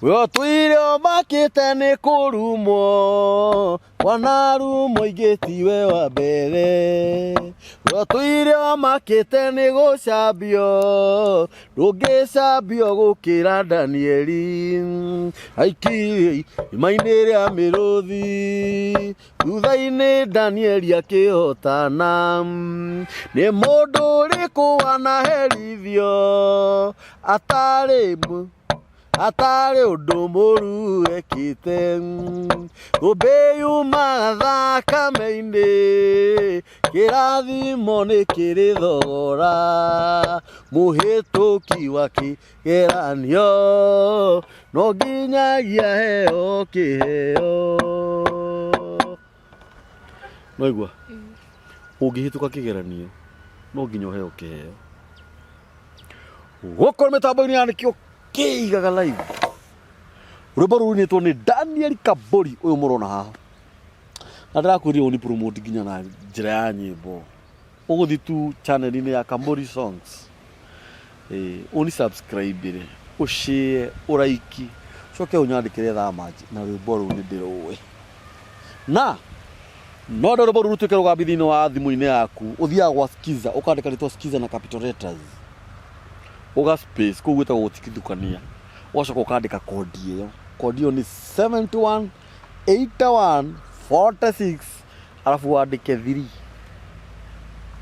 Yo tuirio makite ni kurumo wanarumo igetiwe wa mbere. Yo tuirio makite ni gucambio ndungicambio gukira Danieli. Aiki imaini ria miruthi thutha-ini Danieli akihotana. Ni mundu uriku wanaherithio atari undu muru ekite. Thumbi yuma thakame-ini kirathimo ni kiri thogora. Muhituki wa kigeranio no nginyagia heo kiheo. No igua ungihituka kigeranio no nginya heo kiheo. Gukora mitambo-ini yanikio kiigaga live. Rwimbo ruru nitwo ni Daniel Kabori uyu murona haha. Na ndirakwirira uni promote nginya na njira ya nyimbo. Uguthi tu channel-ini ya Kabori Songs. Uni subscribe ire, ushare, uraiki. Coke unyandikire thamaji na rwimbo ruru ni ndiruwe. Na no rwimbo ruru twike rugambi thiini wa thimu-ini yaku. Uthiaga gwa skiza, ukandika ritwa skiza na capital letters. Uga space ko gwita gutikithukania. Ugacoka ukandika kodi iyo. Kodi iyo ni 718146 alafu wandike 3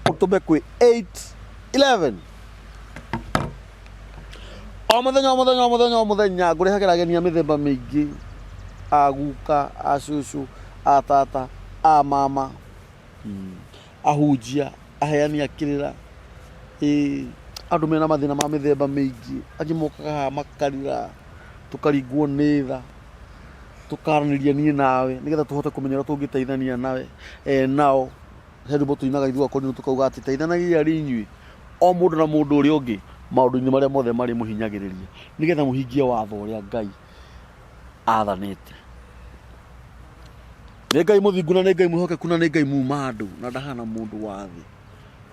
utume kwi 811. O muthenya ngurihagira ageni a mithemba mingi, aguka, acushu, atata, a mama, ahunjia, aheani akirira, andu mena mathina ma mithemba mingi. Angi mokaga makarira, tukaringwo ni tha, tukaraniria nie nawe nigetha tuhote kumenyera tungiteithania nawe nao. He rwimbo tuinaga ithuĩ akorwo tukauga ati teithanagia ri inyuĩ o mundu na mundu uria ungi maundu-ini maria mothe mari muhinyagiriria nigetha muhingie watho uria Ngai athanite. Ni Ngai muthingu na ni Ngai mwihokeku na ni Ngai muuma andu na ndahana mundu wa thi.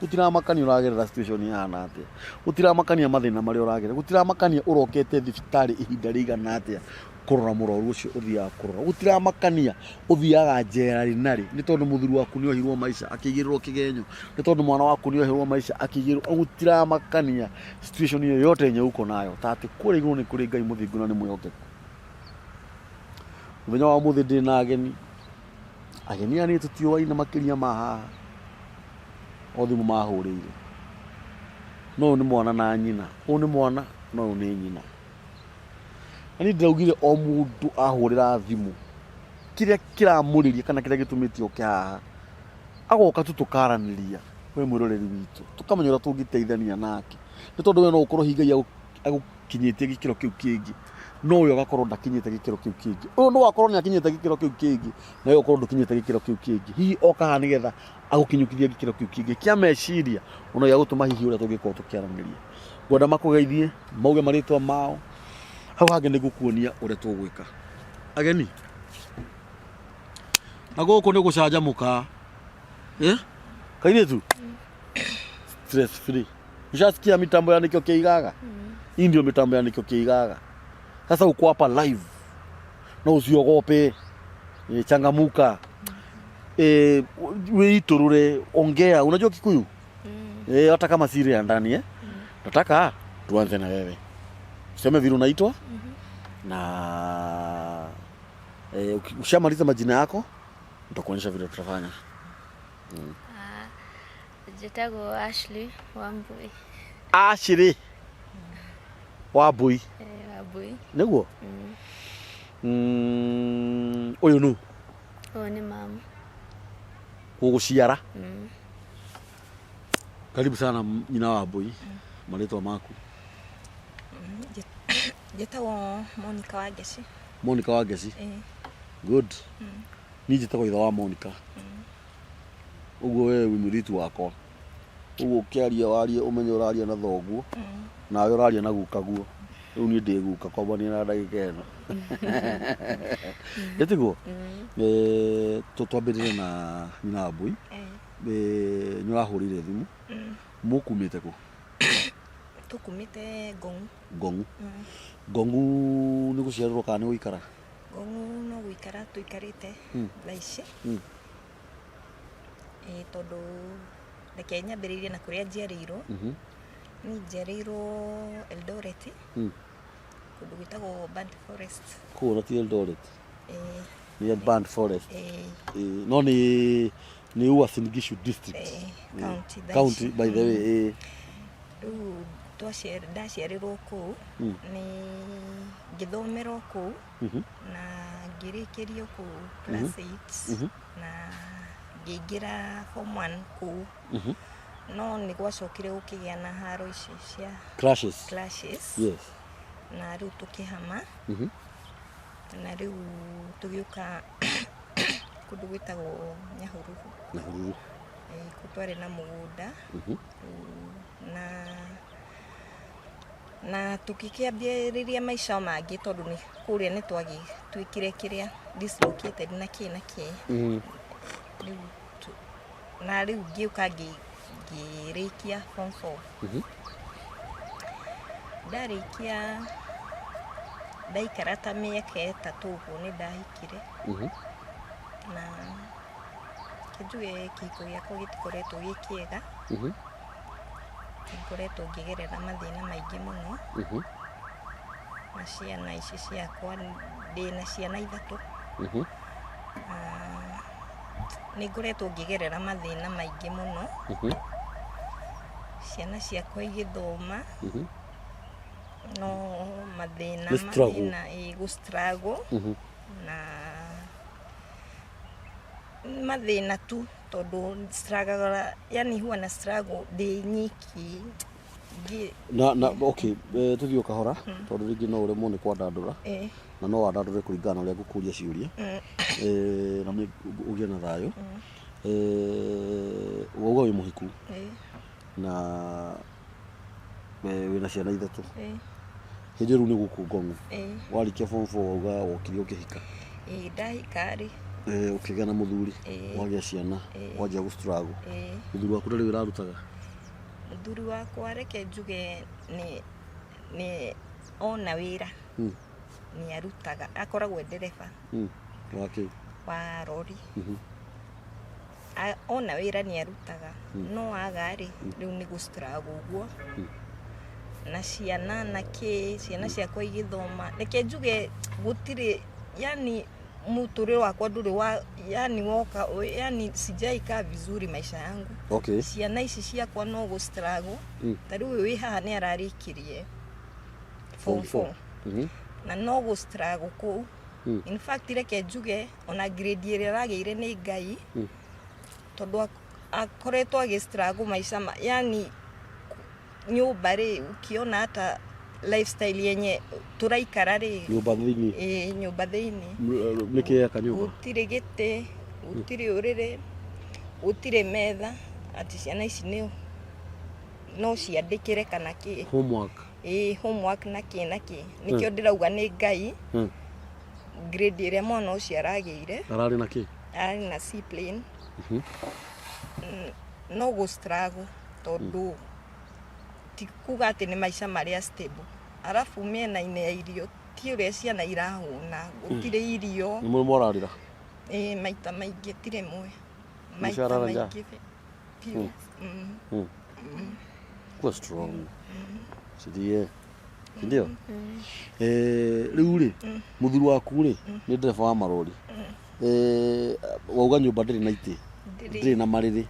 Gutiramakania uragerera situation ihana atia, gutiramakania mathina maria uragerera, gutiramakania urokete thibitari ihinda rigana atia kurora muroru ucio uthiaga kurora, gutiramakania uthiaga njera rinari ni tondu muthuri waku ni ohirwo maisha akigirirwo kigenyo, ni tondu mwana waku ni ohirwo maisha akigirirwo. Gutiramakania situation iyo yote yenye uko nayo tati kuri iguru ni kuri Ngai muthingu na ni mwihokeku. Muthenya wa muthi ndina ageni ani tutioaina makiria ma haha othimu mahurire. No ni mwana na nyina, ni mwana no ni nyina. Ani ndaugire o mundu ahurira thimu kiria kiramuriria kana kiria gitumitio kia haha agoka tu tukaraniria we mwiroreri witu tukamenyera tungiteithania nake. Ni tondu we no ukorwo hingai agukinyitie gikiro kiu kingi, no uyo agakorwo ndakinyite gikiro kiu kingi. Uyu no akorwo ni akinyite gikiro kiu kingi na uyo ukorwo ndukinyite gikiro kiu kingi. Hihi oka ha nigetha agukinyukithia gikiro kiu kingi kia meciria uno ya gutuma hihi uria tungikorwo tukiaraniria. Ngwenda makugeithie mauge maritwa mao hau hangi nigukuonia uria tugwika. Ageni na guku ni gucanjamuka kairitu stress free. Ushasikia mitambo ya nikio kiigaga? Hii ndio mitambo ya nikio kiigaga. Sasa uko hapa live na usiogope, changamuka, witurure, ongea. Unajua Kikuyu? Hata kama siri ya ndani nataka tuanze na wewe. Useme vile unaitwa na ushamaliza majina yako nitakuonyesha vile tutafanya. Jitago Ashley Wambui. Ashley Wambui. Wambui. Niguo? Uyu nu? Uyu ni mama. Uguciara? Karibu sana nyina Wambui. Maritwa maku? Jitago Monica Wageci. Monica Wageci? Good. Ni jitago itha wa Monica. Uguo wewe wimiritu wakwa. Uguo kiaria warie umenye uraria na thoguo. Nawe uraria na gukaguo. Riu ni ndiguka kwamba ni na ndagika ino. Yetiguo? Tutwambirire na nyina Wambui. Nyurahurire thimu. Mukumite ku? Tukumite Gongu. Gongu. Ngongu nĩ gũciarĩrwo kana nĩ gũikara? Ngongu no gũikara tũikarĩte thaa ici. Tondũ reke nyambĩrĩrie na kũrĩa njiarĩirwo. Niĩ njiarĩirwo Eldoret. Kũndũ gwĩtagwo Band Forest. Kũu na ti Eldoret? Nĩ Band Forest. No nĩ Uasin Gishu district. County by the way. Rĩu ndaciarĩrwo kũu, nĩ ngĩthomera kũu na ngĩrĩkĩrio kũu class 8 na ngĩingĩra form 1 kũu. No nĩ gwacokire gũkĩgĩa na haro ici cia clashes. Yes. Na rĩu tũkĩhama. Na rĩu tũgĩũka kũndũ gwĩtagwo Nyahururu. Kũu twarĩ na mũgũnda. Na tũkĩkĩambĩrĩria maica mangĩ tondũ nĩ kũrĩa nĩ twagĩtuĩkire kĩrĩa dislocated na kĩ. Na rĩu ngĩũka ngĩrĩkia form 4. Ndarĩkia ndaikara ta mĩaka 3 ũguo nĩ ndahikire. Na kĩnjuge kĩhiko gĩakwa gĩtikoretwo gĩ kĩega. Ngoretwo ngĩgerera mathĩna maingĩ mũno. Na ciana ici ciakwa ndĩna ciana 3. Nĩ ngoretwo ngĩgerera mathĩna maingĩ mũno. Ciana ciakwa igĩthoma. No mathĩna gũ-struggle. Na mathĩna tu tondũ struggle, yani huwa na struggle ndĩ nyiki. Okay, tuthiĩ o kahora tondũ rĩngĩ no ũremwo nĩ kwandandũra. Na no wandandũre kũringana na ũrĩa ngũkũria ciũria. Na nĩ ũgĩe na thayũ. Wauga wĩ mũhiku na wĩna ciana 3. Hĩndĩ rĩu nĩ gũkũ Ngongu. Warĩkia form 4 wauga wokire ũkĩhika. Ndahika rĩ. Ũkĩgĩa na mũthuri, wagĩa ciana, wanjia gũ-struggle. Mũthuri waku rĩu ararutaga? Mũthuri wakwa reke njuge nĩ ona wĩra. Nĩ arutaga, akoragwo ndereba. Wa rori. Ona wĩra nĩ arutaga. No aga rĩ, rĩu nĩ gũ-struggle ũguo. Na ciana ciana ciakwa igĩthoma. Reke njuge gũtirĩ, yani mũtũrĩre wakwa ndũrĩ yani woka, yani sijaika vizuri maisha yangu. Ciana ici ciakwa no gũ-struggle. Ta rĩu wĩ haha nĩ ararĩkirie form 4. Na no gũ-struggle kũu. In fact reke njuge ona grade ĩrĩa aragĩire nĩ Ngai. Tondũ akoretwo agĩ-struggle maisha, yani nyũmba rĩ ukiona hata lifestyle yenye turaikara rĩ. Nyũmba thĩinĩ. Nyũmba thĩinĩ. Nĩkĩ yaka nyũmba? Gũtirĩ gĩtĩ, gũtirĩ ũrĩrĩ, gũtirĩ metha. Ati ciana ici no ciandĩkĩre kana kĩ. Homework. Homework na kĩ. Nĩkĩo ndĩrauga nĩ Ngai. Grade ĩrĩa mwana ũcio aragĩire. Ararĩ na kĩ? Ararĩ na C plane. No gũ-struggle tondũ ti kuga atĩ nĩ maica marĩa stable. Arabu mĩena-inĩ ya irio ti ũrĩa ciana irahũna. Gũtirĩ irio. Nĩ mũrĩ mũrarĩra? Maita maingĩ ti rĩmwe. Maita maingĩ biũ. Kwa strong. Sidie. Ndio. Rĩu rĩ, mũthuri waku rĩ nĩ ndereba wa marori. Wauga nyũmba ndĩrĩ na itĩ. Ndĩrĩ na marĩrĩ.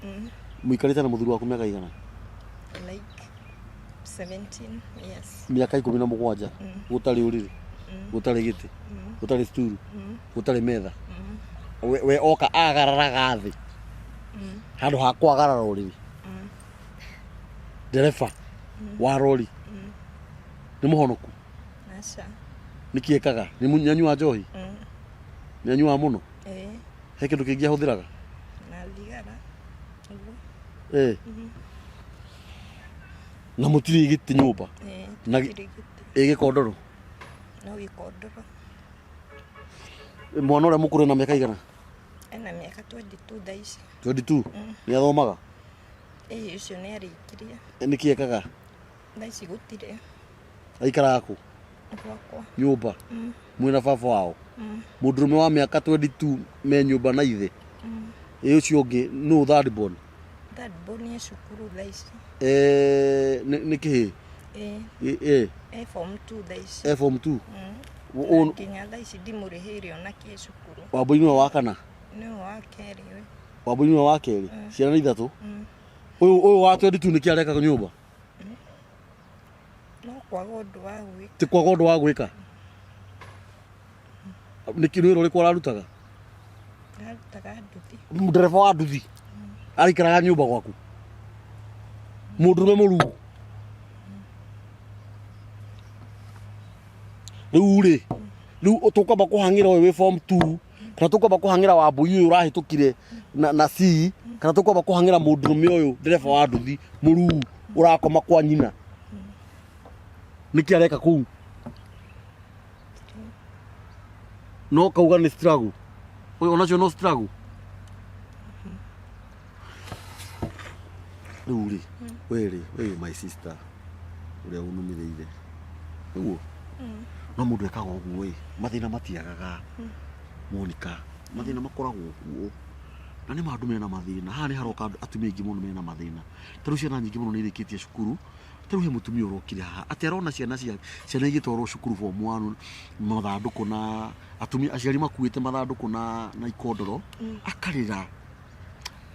Mũikarĩte na mũthuri waku mĩaka igana? Like 17 years. Miaka 17. Gũtarĩ ũrĩrĩ, gũtarĩ gĩtĩ, gũtarĩ sturu, gũtarĩ metha. We oka agararaga thĩ. Handũ ha kwagarara ũrĩrĩ. Ndereba wa rori. Nĩ mũhonoku? Aca. Nĩkĩ ekaga? Nĩ anyua njohi? Nĩ anyua mũno? He kĩndũ kĩngĩ ahũthĩraga? Na thigara. Na mũtirĩ gĩtĩ nyũmba? Na gĩkondoro? No gĩkondoro. Mwana ũrĩa mũkũrũ na mĩaka igana? Ena mĩaka 22 thaa ici. 22? Nĩ athomaga? Ũcio nĩ arĩkirie. Nĩkĩ ekaga? Thaa ici gũtirĩ. Aikaraga kũ? Wakwa. Nyumba. Mwina baba wao. Mũndũrũme wa mĩaka 22 me nyũmba na ithe. Ũcio ũngĩ no third born. Third born ye cukuru thaa ici. Nĩ kĩhĩ? Form 2 thaa ici. Form 2. Nginya thaa ici ndimũrĩhĩire ona kĩ cukuru. Wambũi nĩwe wa kana? Nĩwe wa kerĩ we. Wambũi nĩwe wa kerĩ? Ciana nĩ ithatũ? Ũyũ wa 22 nĩkĩ areka nyũmba? No kwaga ũndũ wa gwĩka. Ti kwaga ũndũ wa gwĩka? Nĩkĩ wĩra ũrĩkũ ararutaga? Ararutaga nduthi. Ndereba wa nduthi? Araikaraga nyũmba gwaku? Mũndũrũme mũrungu? Rĩu tũkwamba kũhang'ĩra ũyũ wĩ form 2 kana tũkwamba kũhang'ĩra Wambũi ũyũ ũrahĩtũkire na C kana tũkwamba kũhang'ĩra mũndũrũme ũyũ ndereba wa nduthi mũruu ũrakoma kwa nyina? Nĩkĩ areka kũu? No kauga nĩ struggle. Ũyũ onacio no struggle. Rĩu wĩ my sister ũrĩa ũnũmĩrĩire. Nĩguo? No mũndũ ekaga ũguo mathĩna matiagaga. Monica, mathĩna makoragwo ũguo. Na nĩ maũndũ mena mathĩna. Haha nĩ haroka atumia aingĩ mũno mena mathĩna. Ta rĩu ciana nyingĩ mũno nĩ irĩkĩtie cukuru. Ta rĩu he mũtumia ũrokire haha atĩ arona ciana igĩtwarwo cukuru form 1 mathandũkũ na atumia aciari makuĩte mathandũkũ na ikondoro akarĩra.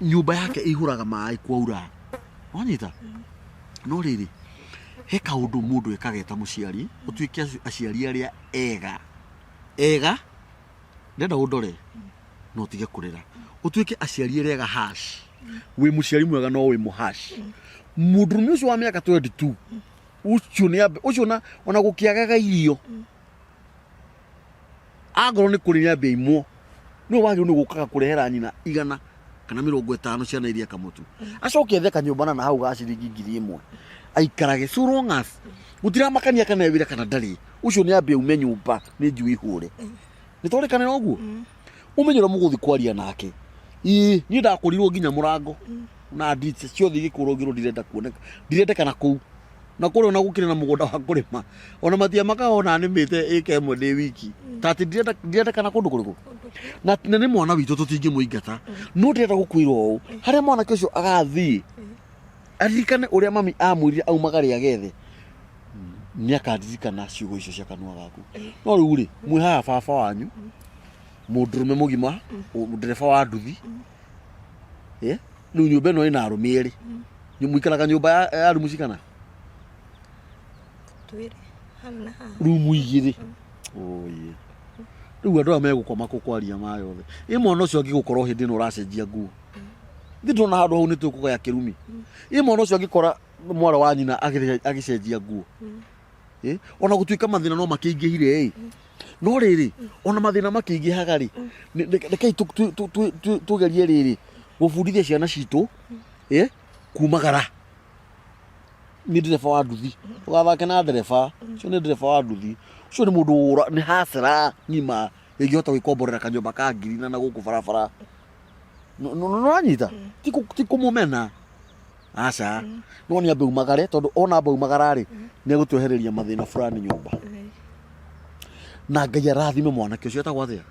Nyũmba yake ĩihũraga maĩ kwaura. Wanyita? No rĩrĩ he kaũndũ mũndũ ekaga eta mũciari ũtuĩke aciari arĩa ega ndenda ũndore no tige kũrĩra ũtuĩke aciari arĩa ega hash wĩ mũciari mwega no wĩ mũhash. Mũndũrũme ũcio wa mĩaka 22 ũcio ona gũkĩagaga irio angorwo nĩ kũrĩ nyambia imwo nĩ wagĩrĩirwo nĩ gũkaga kũrehera nyina 100 kana 50 ciana iria kamũtu acoke ethe kanyũmba na hau ga ciringi 1000 aikarage so long as gũtiramakania kana ewĩra kana ndarĩ ũcio nĩ ambia ume nyũmba nĩ njui hũre nĩ twarĩkana ũguo ũmenyera mũgũthi kwaria nake niĩ ndakũrirwo nginya mũrango na nditse ciothe igĩkũrũngĩrwo ndirendekana kũu na kũrĩ ona gũkĩrĩ na mũgũnda wa kũrĩma ona matia makahona nĩmĩte ĩka ĩmwe ndĩ wiki tati ndirendekana kũndũ kũrĩkũ na nĩ mwana witũ tũtingĩmũingata no ndĩrenda gũkwĩra ũũ harĩa mwanake ũcio agathiĩ aririkane ũrĩa mami amwĩrire aumaga rĩa gethe nĩakandirikana ciugo icio cia kanua gaku no rĩu rĩ mwĩ haha baba wanyu mũndũrũme mũgima ndereba wa nduthi rĩu nyũmba ĩno ĩna arũme erĩ mũikaraga nyũmba ya rumu cigana? Rumu 2 rĩu andũ aya megũkoma kũ kwaria ma yothe mwana ũcio angĩgũkorwo hĩndĩ ĩno ũracenjia nguo ndĩrona handũ hau nĩ tũkũgaya kĩrumi mwana ũcio angĩkora mwana wa nyina agĩcenjia nguo ona gũtuĩka mathĩna no makĩingĩhire no rĩrĩ ona mathĩna makĩingĩhaga rĩ rekei tũgerie rĩrĩ gũbundithia ciana citũ kumagara nĩ ndereba wa nduthi tũgathake na ndereba ũcio nĩ ndereba wa nduthi ũcio nĩ mũndũ nĩ hasra ng'ima ĩngĩhota gwĩkomborera kanyũmba ka 1000 na gũkũ barabara no anyita ti kũmũmena aca no nĩ ambe umagare tondũ ona ambe umagara rĩ nĩ egũtwehereria mathĩna fulani nyũmba na Ngai arathime mwanake ũcio etagwo atĩa?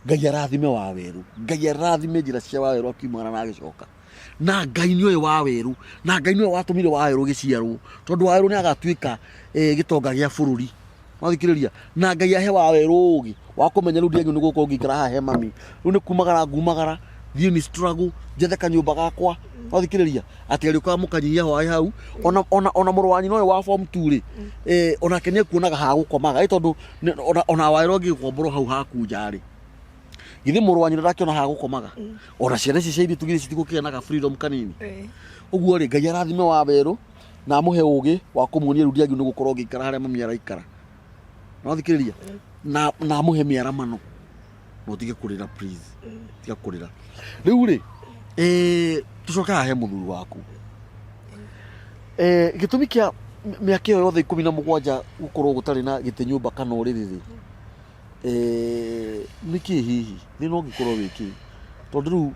Ngai arathime Wawerũ Ngai arathime njĩra cia Wawerũ akiumagara na agĩcoka na Ngai nĩoĩ Wawerũ na Ngai nĩwe watũmire Wawerũ gĩciarwo tondũ Wawerũ nĩ agatuĩka gĩtonga gĩa bũrũri wathikĩrĩria na Ngai ahe Wawerũ ũgĩ wa kũmenya rĩu ndĩagĩ nĩ gũkorwo ngĩikara haha he mami rĩu nĩ kumagara ngumagara thiĩ ni struggle njethe kanyũmba gakwa wathikĩrĩria atĩ arĩũkaga mũkanyihia hwaĩ hau ona mũrũ wanyu nowe wa form 2 rĩ onake nĩ ekuonaga ha gũkomaga tondũ ona Wawerũ angĩkomborwo hau hakunja rĩ githĩ mũrũ wanyu ndarakĩona ha gũkomaga ona ciana ici cia airĩtu githĩ citigũkĩonaga freedom kanini ũguo rĩ Ngai arathime Wawerũ na amũhe ũgĩ wa kũmuonia rĩu ndĩagĩ nĩ gũkorwo ngĩikara harĩa mami araikara wathikĩrĩria na amũhe mĩaramano no tige kũrĩra please tiga kũrĩra rĩu rĩ tũcoke haha he mũthuri waku gĩtũmi kĩa mĩaka ĩyo yothe 17 gũkorwo gũtarĩ na gĩtĩ nyũmba kana ũrĩrĩ rĩ nĩkĩ hihi nĩ no ngĩkorwo wĩkĩ tondũ rĩu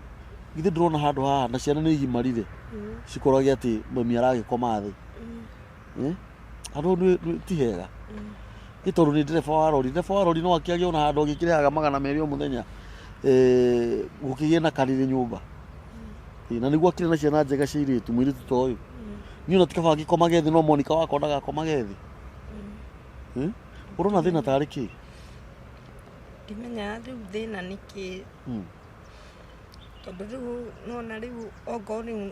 githĩ ndĩrona handũ haha na ciana nĩ igimarire cikorage atĩ mami aragĩkoma thĩ Ando ni ti hega. Gitoru ni ndereba wa rori no akiagia ona handu ngikiraga 200 o muthenya gukigie na karire nyumba. Na niguo akire na ciana njega cia iritu mwiritu to uyu. Ni ona tikaba gikomage thi no Monica wako ndaga komage thi. Urona thina tari ki? Ndimenya riu thina niki. Tondu riu nona riu ogo riu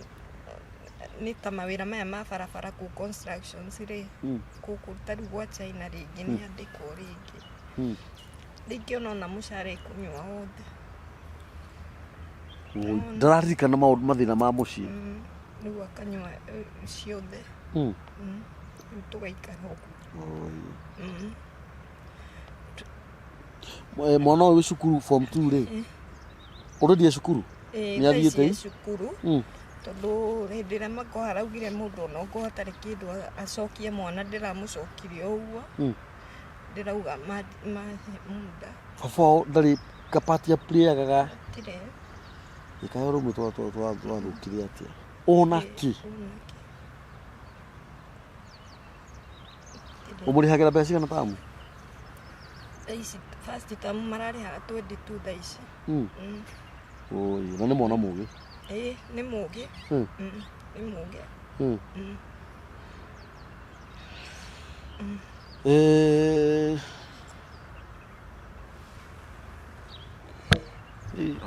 ni ta mawira maya ma barabara ku constructions ri kuku tari gwa Ciana ringi ni andiko ringi ringi ona mushara ikunywa wothe ndararikana maundu mathina ma mucii riu akanywa ciothe tugaikara huko mwana uyu cukuru form 2 ri urudi cukuru ni athiite cukuru tondu hindira mako haraugire mundu no ngo hatari kindu acokie mwana ndiramucokirie uguo ndirauga ma muda baba ndari kapati ya player gaga tire ikayoro mutwa thukiria atia ona ki umuri hagira mbeca kana tamu ici first tamu marari ha 22 thaici oi na ni mwana mugi ni mugi ni mugi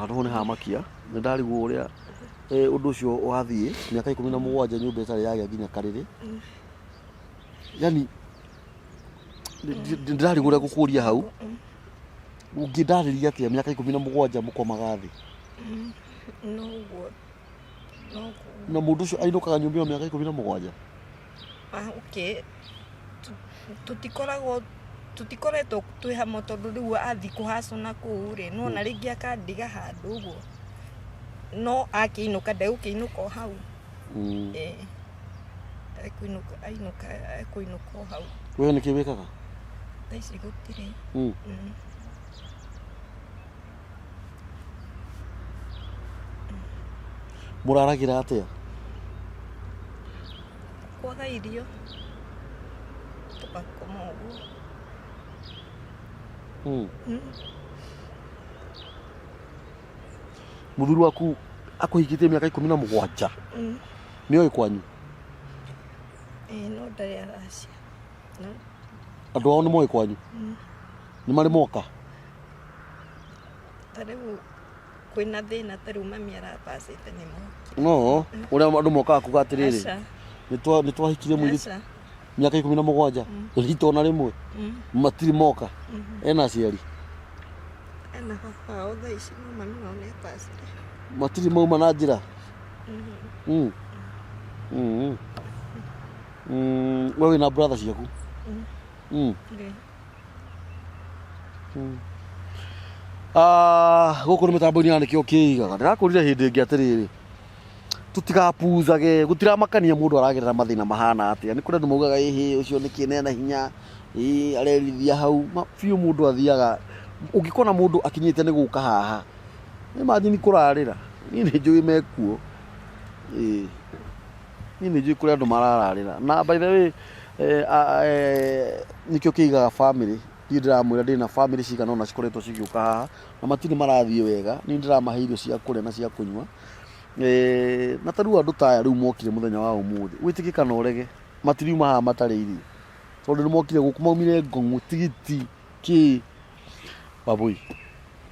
ando ni hamakia ni ndarigwo uria undu ucio wathie miaka 17 nyumba itari yagia nginya karire yani ndarigwo uria gukuria hau ungindariria atia miaka 17 mukomaga thi no na mundu ucio ainukaga nyumba yo miaka 17 okay tutikoretwo twi hamwe tondu riu athi kuhacona kuu ri nona ringi akandiga handu uguo no akiinuka ndegũkĩinũka hau ekuinũka hau wewe nĩkĩ wĩkaga thaici gũtirĩ mũraragira atĩa kwaga irio tũgakoma ũguo muthuri waku akuhikitie miaka 17 ni oi kwanyu no ndari aracia andu ao ni moi kwanyu ni mari moka tariu kwina thina tariu mami arabacite ni mo no uria andu moka kuga atiriri ni twahikire mwiri miaka 17 rito na rimwe matiri moka ena ciari ena baba o thaici no mami no ne pasire matiri mauma na njira wewe na brother ciaku guku ni mitambo-ini ya nikio kiigaga ndirakurire hindi ingi atiriri tutigapuzage gutiramakania mundu aragerera mathina mahana atia ni kuri andu maugaga ihi ucio ni kinena hinya arerithia hau fiu mundu athiaga ungikona mundu akinyite ni guka haha imagine kurarira ni njui mekuo ni njui kuri andu marararira na by the way nikio kiigaga family ndiramwira ndina family cigana ona cikoretwo cigiuka haha na matini marathie wega ni ndiramahe irio cia kuria na cia kunywa na taru andu taya riu mokire muthenya wa umuthi witikika na urege matiriuma haha matari irio tondu ni mokire guku maumire ngongu tigiti ki babui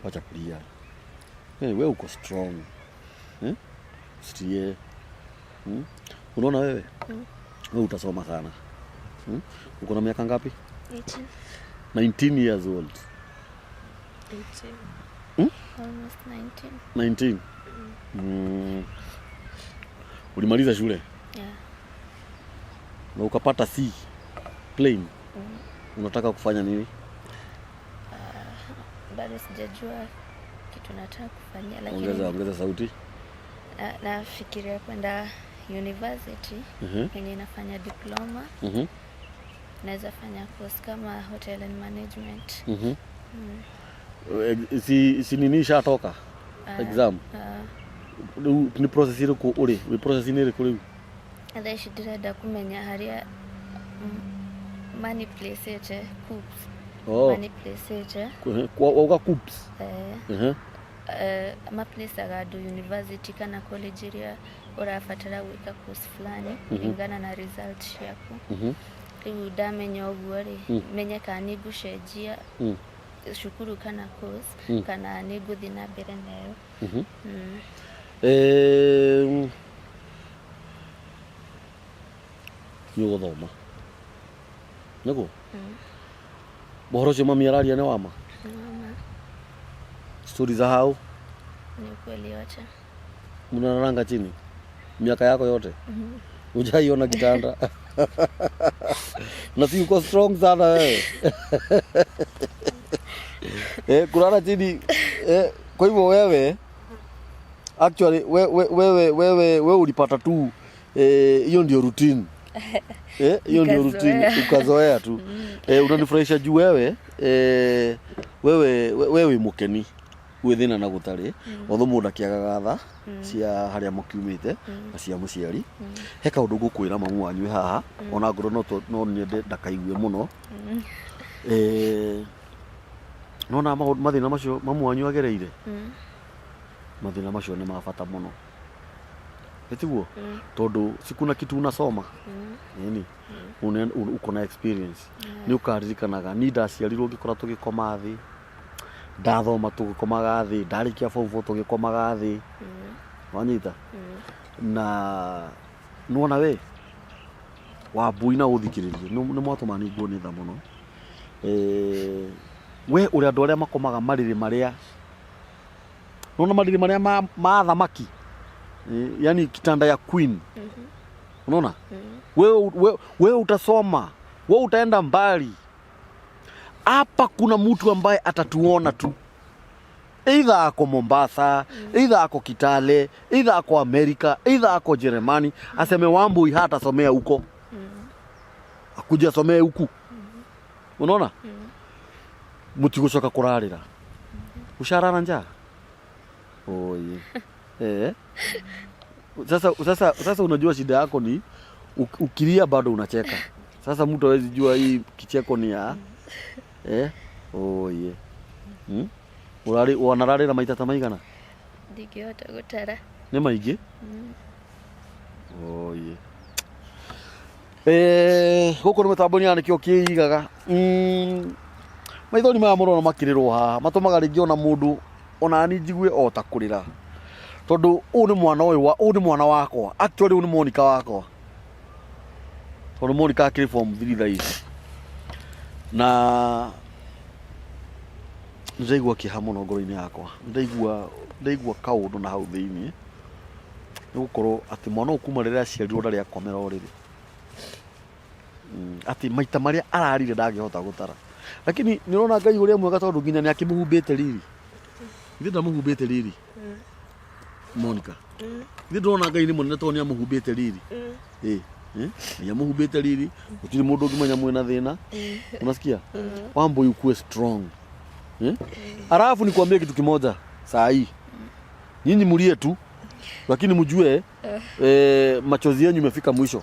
wacha kulia wewe uko strong strie unaona wewe wewe utasoma sana uko na miaka ngapi 19 years old 18 almost 19 ulimaliza shule yeah na ukapata C plain unataka kufanya nini bado sijajua kitu nataka kufanya lakini ongeza sauti nafikiria kwenda university yenye inafanya diploma naweza fanya course kama hotel and management si nini shatoka exam ni process ile ko uri we process ni ile ko riu atha ici ndirenda kumenya haria manipulate coops. Oh. Manipulate. Kwa coops. Maplesa do university kana college area urafatara gwika course fulani kulingana na result yako. Udamenya oguo ri menya kana nigucenjia shukuru kana course kana niguthi na mbere nayo. Niguthoma nigo bohoro cio mami araria ni wama story za hao ni kweli yote mnaranga chini miaka yako yote hujaiona kitanda na si uko strong sana wewe kulala chini kwa hivyo wewe actually wewe ulipata tu hiyo ndio routine hiyo ndio routine ukazoea tu unanifurahisha juu wewe mukeni withina na gutari otho mundu akiagaga tha cia haria mukiumite na cia muciari he kaundu ngukwira mamu wanyu haha ona ngoro no nyende ndakaigue muno nona mathina macio mamu wanyu agereire mathina macio ni mabata muno etiguo tondu sikuna kitu unasoma yani uko na experience ni ukaririkanaga ni ndaciarirwo ngikora tugikoma thi ndathoma tugikomaga thi ndarikia form 4 tugikomaga thi wanyita na nuona we wambui na uthikiririe ni mwatuma ni nguo ni tha muno we uri andu aria makomaga mariri maria nuona mariri maria ma thamaki yani kitanda ya queen unaona wewe utasoma wewe utaenda mbali hapa kuna mtu ambaye atatuona tu either ako Mombasa either ako Kitale either ako Amerika either ako Jerumani aseme Wambui hata somea huko akuja somea huku unaona mutigucoka kurarira usharana njaa oye sasa unajua shida yako ni ukilia bado unacheka. Sasa mtu hawezi jua hii kicheko ni ya oye urari wanararira maitata maigana ndingihota gutara ni maingi oye guku ni mitambo ni anikio kiigaga maithori ma murono makirirwo haha matumaga ringi ona mundu ona ni njigue ota kurira tondu u ni mwana wakwa actually u ni Monica wakwa tondu Monica akiri form 3 thaisi na ndaigua kiha muno ngoro-ini yakwa ndaigua kaundu na hau thiini ni gukorwo ati mwana ukuma riria aciarirwo ndari akomera uriri ati maita maria ararire ndangihota gutara lakini nirona Ngai uria mwega tondu nginya ni akimuhumbite riri ndi ndamuhumbite riri Monica ndi ndona Ngai ni munene tondu ni amuhumbite riri ni amuhumbite riri gutiri mundu ungimenya mwena thina unasikia Wambui ukue strong alafu nikwambie kitu kimoja saa hii nyinyi mulie tu lakini mjue machozi yenu imefika mwisho.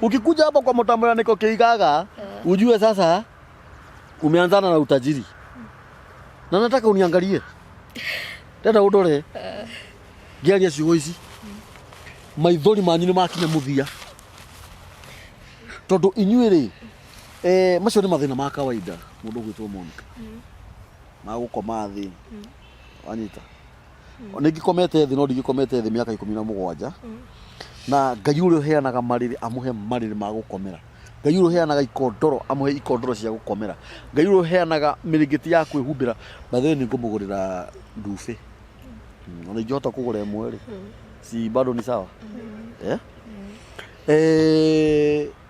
Ukikuja hapa kwa mtambo ya niko kiigaga ujue sasa umeanzana na utajiri. Na nataka uniangalie. Tenda udore. Gialia ciugo ici. Maithori manyu ni makinya muthia. Tondu inyuire macio ni mathina ma kawaida mundu gwitwo Monica. Magukoma thi. Wanyita. Nigikomete thi no ndigikomete thi miaka 17 na Ngai uria uheanaga mariri amuhe mariri ma gukomera. Ngai uria uheanaga ikondoro amuhe ikondoro cia gukomera. Ngai uria uheanaga mirigiti ya kwihumbira bathe ni ngumugurira ndufe. Ona ingihota kugura imwe ri si bado ni sawa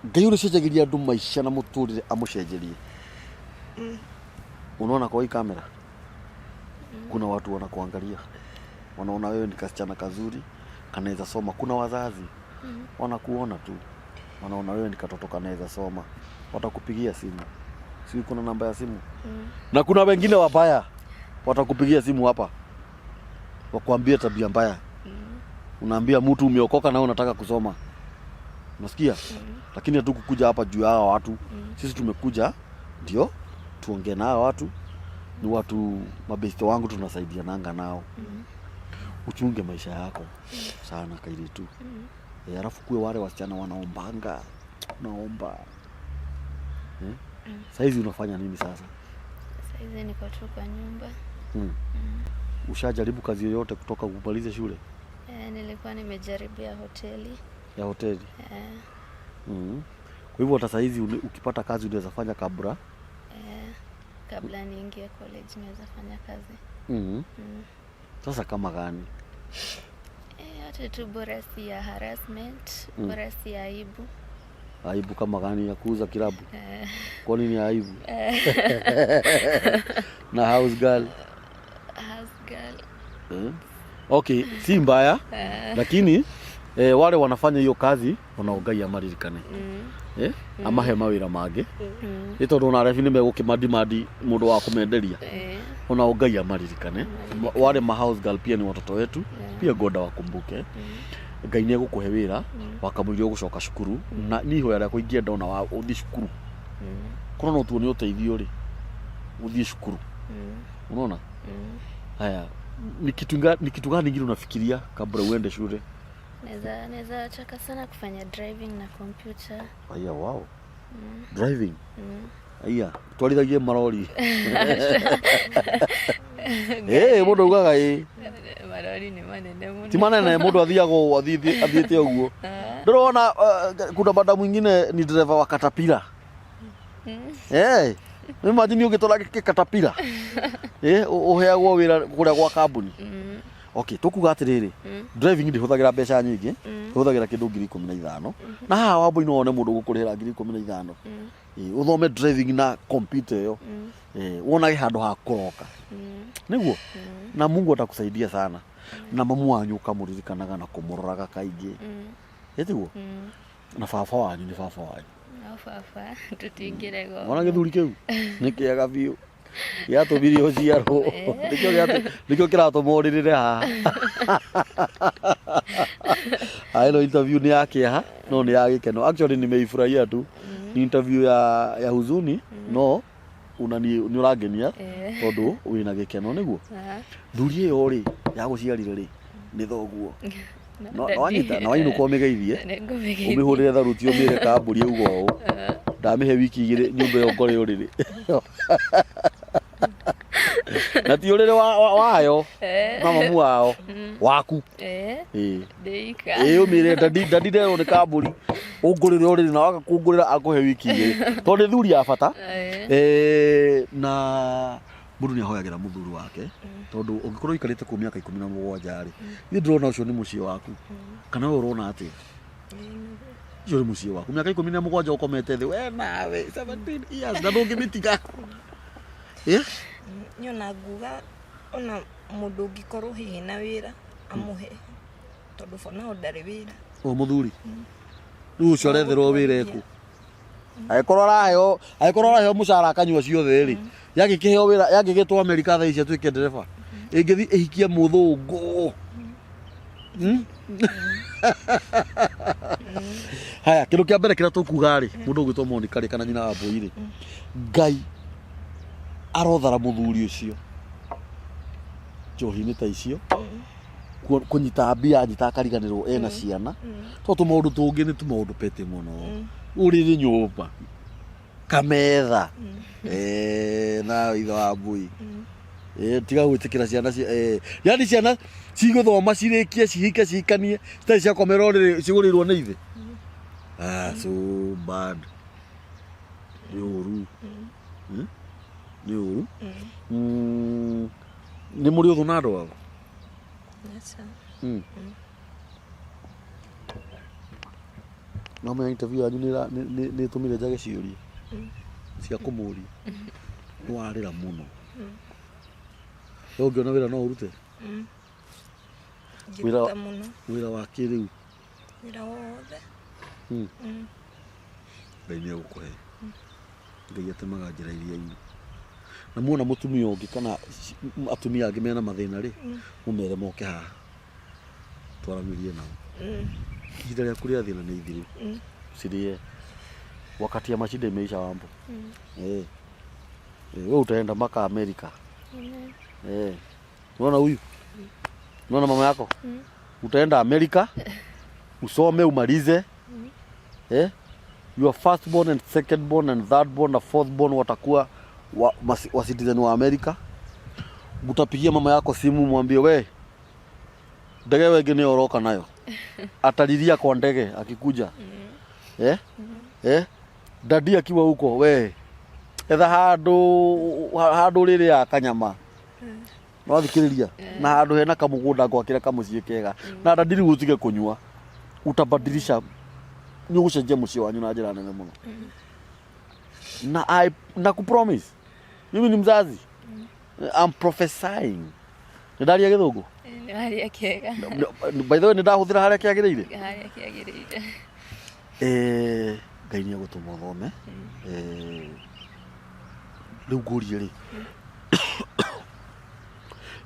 Ngai uria cenjagiria andu maisha na muturire amucenjerie. Unaona kwa hii kamera kuna watu wanakuangalia, wanaona wewe ni kasichana kazuri kanaweza soma. Kuna wazazi wanakuona tu, wanaona wewe ni katoto kanaweza soma, watakupigia simu. Si kuna namba ya simu na kuna wengine wabaya watakupigia simu hapa wakwambia tabia mbaya. Unaambia mtu umeokoka na unataka kusoma, Unasikia? Lakini hatukukuja hapa juu ya hawa watu. Sisi tumekuja ndio tuongee na hawa watu. Ni watu mabeste wangu tunasaidiananga nao. Uchunge maisha yako sana kaili tu. Alafu kuwe wale wasichana wanaombanga. Naomba. Saizi unafanya nini sasa? Saizi niko tu kwa nyumba. Ushajaribu kazi yoyote kutoka kumaliza shule? Nilikuwa nimejaribia hoteli. Ya hoteli? Kwa hivyo hata saizi ukipata kazi unaweza fanya kabla? Kabla niingie college naweza fanya kazi. Sasa kama gani? Hata tu bora si ya harassment, bora si ya aibu. Aibu kama gani ya kuuza kilabu? Kwa nini aibu? Na house girl? House girl. Okay, si mbaya. Lakini wale wanafanya hiyo kazi wanaogai maririkane. Ama hema wira mage. Ito ndo narefi ni megukimadi mundu wa kumenderia. Unaogai maririkane. Wale ma house girl pia ni watoto wetu. Pia goda wakumbuke. Ngai ni gukuhe wira wakamwira gucoka cukuru na niho yara kuingia ndona wa uthi cukuru. Kuna no tuone uteithio ri uthi cukuru. Unaona? Haya, ni kitu gani ngine unafikiria kabla uende shule? Naweza taka sana kufanya driving na computer. Aya, wow. Driving? Aya, twarithagie marori. Mundu ugaga marori ni manene muno. Ti manene, mundu athiago athiete uguo. Ndorona kuna banda mwingine ni driver wa Caterpillar. Imagine ugitwara Caterpillar. Uheagwo wira kuria gwa kambuni. Okay, tukuga atiriri. Driving ndihuthagira mbeca nyingi, huthagira kindu 15,000. Na haha wambo no one mundu gukurihira 15,000. Uthome driving na computer yo. Wona handu ha kuroka. Niguo? Na Mungu atakusaidia sana. Na mamu wanyu kamuririkanaga na kumuroraga kaingi. Etiguo? Na baba wanyu ni baba wanyu. Na baba tutingire go. Wona githuri kiu nikiega biu. Ya to video ciaro. Nikyo kiratomorire haha. Ayo interview ni yake ha, no ni ya gikeno. Actually nimeifurahia tu. Ni interview ya huzuni, no ni urangenia tondu wina gikeno niguo. Thuri iyo ri ya guciarire ri ni thoguo. No anyita na wainu komegeithie. Umihurire tharuti umire kamburi ugo u. Ndamihe wiki igire nyumba yo ngore uriri. Na ti urire wayo na mamu wao waku deika umire ndadire ni kamburi ungurire uriri na waka kungurira akuhe wiki igire tondu thuri ya bata na mundu ni ahoyagira muthuri wake tondu ungikorwo ikarite ku miaka 17 ri ni ndrona ucio ni mucie waku kana urona ati yo ni mucie waku miaka 17 ukomete thi we nawe 17 years na ndungimitiga nyona nguga ona mundu ngikorwo hihi na wira amuhe tondu bona ndari wira muthuri riu ucio retherwo wira eku aikorora heo mucara akanyua ciothe ri yagikiheo wira yagigitwa Amerika tha ici atuike ndereba ingithi ihikie muthungu haya kindu kia mbere kira tukuga ri mundu ugitwa Monica kana nyina wa Boiri Ngai arothara muthuri ucio njohi-ini ta icio kunyita mbia nyita akariganirwo ena ciana to maundu tungi ni tu maundu pete muno uriri nyumba kametha na ithe wa mbui tiga gwitikira ciana yani ciana ciguthoma cirikie cihike cihikanie citari ciakomera uriri cigurirwo ni ithe so bad yoru ni uru ni muri uthu na andu ao no me interview yanyu ni tumire njage ciuria cia kumuria ni warira muno ungiona wira no urute wira wa kiriu wira wothe Ngai ni agukuhe Ngai atemaga njira iria-ini na muona mutumia ungi kana atumia angi mena mathina ri mumere moke haha twaramirie nao Ihinda rĩa kuria thina nĩ ithiru. Sirie. Wakati ya mashida imeisha Wambo. Wewe utaenda mpaka Amerika. Unaona huyu? Unaona mama yako? Utaenda Amerika. Usome umalize. Your firstborn and secondborn and thirdborn na fourthborn watakuwa wa citizen wa Amerika. Utapigia mama yako simu mwambie we ndege wengine oroka nayo. Atalilia kwa ndege akikuja. Dadi akiwa huko we etha handu riri ya kanyama. No thikiriria na handu hena kamugunda gwakira kamucie kega. Na dadi utige kunyua. Utabadilisha ni ucenjia mucie wanyu na njira nene muno. Na kupromise. Mimi ni mzazi. I'm prophesying. Ndaria githungu. Ndaria kega. By the way ndahuthira haria kiagirire. Haria kiagirire. Ngai ni agutuma thome. Riu ngurie ri.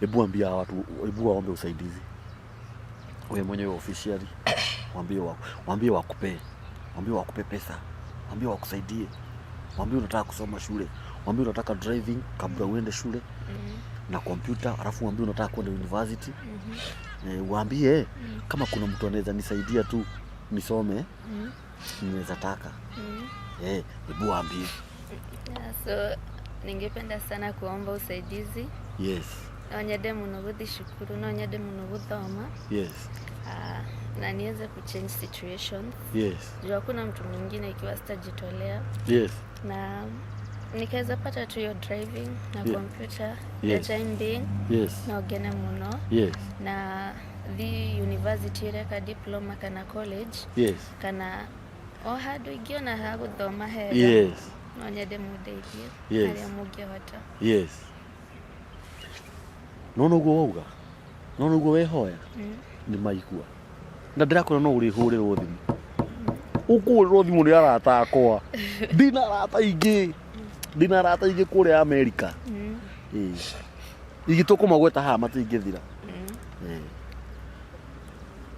Ebu ambia watu, ebu waombe usaidizi. Wewe mwenyewe officially mwambie wakupe pesa. Mwambie wakusaidie. Mwambie unataka kusoma shule. Mwambie unataka driving kabla uende shule. Na computer, alafu mwambie unataka kwenda university. Waambie kama kuna mtu anaweza nisaidia tu nisome. Ninaweza taka. Ebu waambie. So ningependa sana kuomba usaidizi. Yes. Nonyende muno guthishukuru, nonyende muno guthoma. Yes. Na niweze kuchange situation. Yes. Juu hakuna mtu mwingine ikiwa sitajitolea. Yes. Na nikaweza pata tu hiyo driving na computer. Yes. Time being. Yes. Na ogene muno. Yes. Na the university reka diploma kana college. Yes. Kana handu ingiona ha guthoma hega. Yes. Nonyende mudeithie. Yes. Haria mungihota. Yes. Nono guo wehoya. Ni maigua. Na ndirakora no uri huriro thimu. Ukurirwo thimu ni arata akwa. Dina rata ingi kuri Amerika. Igitukuma haha matingithira.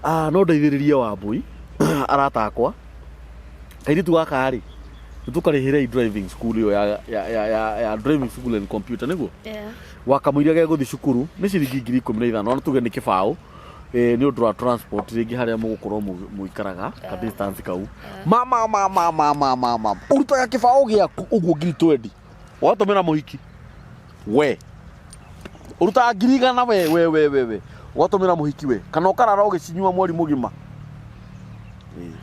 No ndeithiririe Wambui arata akwa. Kairitu gaka ri. Tukarihire driving school yo ya driving school and computer niguo. Wakamuiria ge guthi cukuru ni ciringi 15,000 no tuge ni kibao ni undu wa transport ringi haria mugukorwo muikaraga ka distance kau mama urutaga kibao giaku uguo 20 watumira muhiki we urutaga 100 we watumira muhiki we kana ukarara ugicinyua mweri mugima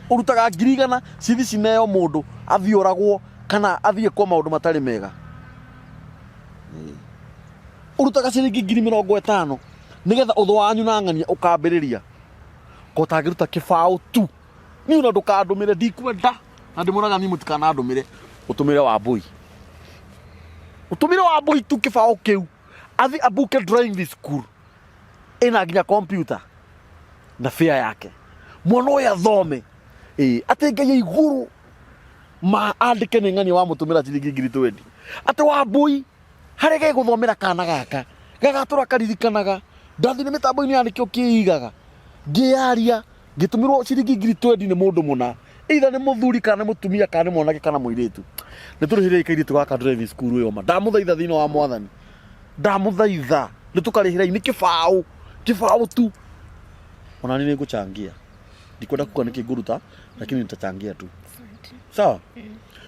urutaga 100 cithi cineo mundu athioragwo kana athie kwa maundu matari mega urutaga ciringi 50,000 nigetha utho wanyu na ng'ania ukambiriria ko tagiruta kibao tu ni una ndukandumire ndikwenda na ndimuraga ni mutikana ndumire utumire Wambui tu kibao kiu athi abuke driving school ina nginya computer na fare yake mwana uyu athome ati Ngai iguru ma andike ni ng'ania wa mutumira ciringi 20 ati Wambui harege guthomera kana gaka gagatura karirikanaga ndathi ni mitambo-ini yanikio kiigaga ngiaria ngitumirwo ciringi 20 ni mundu muna either ni muthuri kana mutumia kana ni mwanake kana muiritu ni turihire kairitu gaka driving school yo ma ndamuthaitha thina wa mwathani ndamuthaitha ni tukarihira ni kibao tu ona ni nguchangia ndikwenda kuka niki nguruta lakini nitachangia tu sawa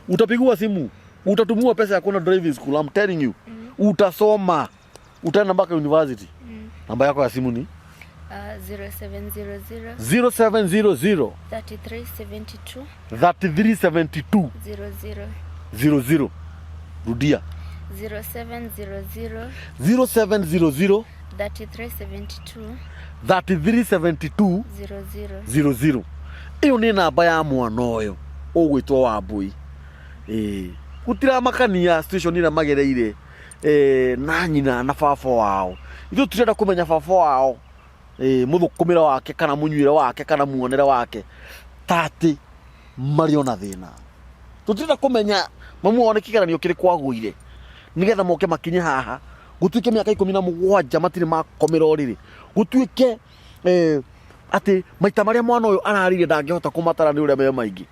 utapigwa simu utatumua pesa ya kwenda driving school I'm telling you utasoma utaenda mpaka university namba yako ya simu ni 0700 0700 3372 00 rudia 0700 3372 00 iyo ni namba ya mwana uyu ugwitwo Wambui gutira makania station ira magereire na nyina na baba wao ithu turenda kumenya baba wao muthukumira wake kana munyuire wake kana muonere wake tati mariona thina tutirenda kumenya mamuone kigeranio kiri kwaguire nigetha moke makinye haha gutuike miaka 17 matire makomera Uriri gutuike ati maita maria mwana uyu ararire ndangihota kumatara ni uria me maingi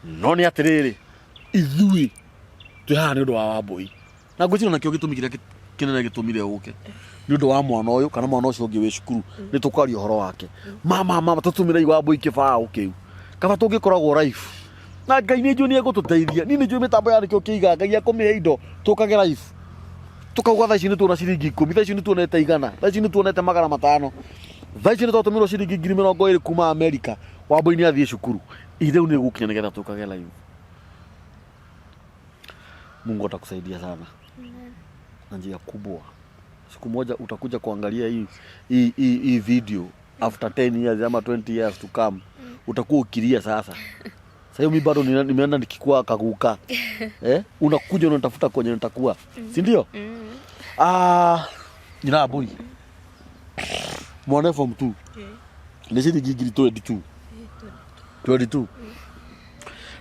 no ni atiriri ithui tuha ni undu wa Wambui na ngwicira nakio gitumi kiria kinene gitumire uke ni undu wa mwana uyu kana mwana ucio ungi wi cukuru ni tukaria horo wake mama tutumire Wambui kibao kiu kaba tungikoragwo life na Ngai ni njui ni egututeithia ni njui mitambo ya nikio kiiga Ngai akumihe indo tukage life tukauga thaa ici ni tuona ciringi 10 thaa ici ni tuonete 100 thaa ici ni tuonete 500 thaa ici ni twatumiro ciringi 20,000 kuma America Wambui ni athie cukuru itheu ni gukinya nigetha tukage life. Mungu atakusaidia sana na njia kubwa. Siku moja utakuja kuangalia hii video after 10 years ama 20 years to come utakuwa ukilia sasa. Sasa mimi bado nimeenda nikikua kaguka. Unakuja unatafuta kwenye nitakuwa. Si ndio? Nina boy. Mwana form 2. Ni shilingi 22.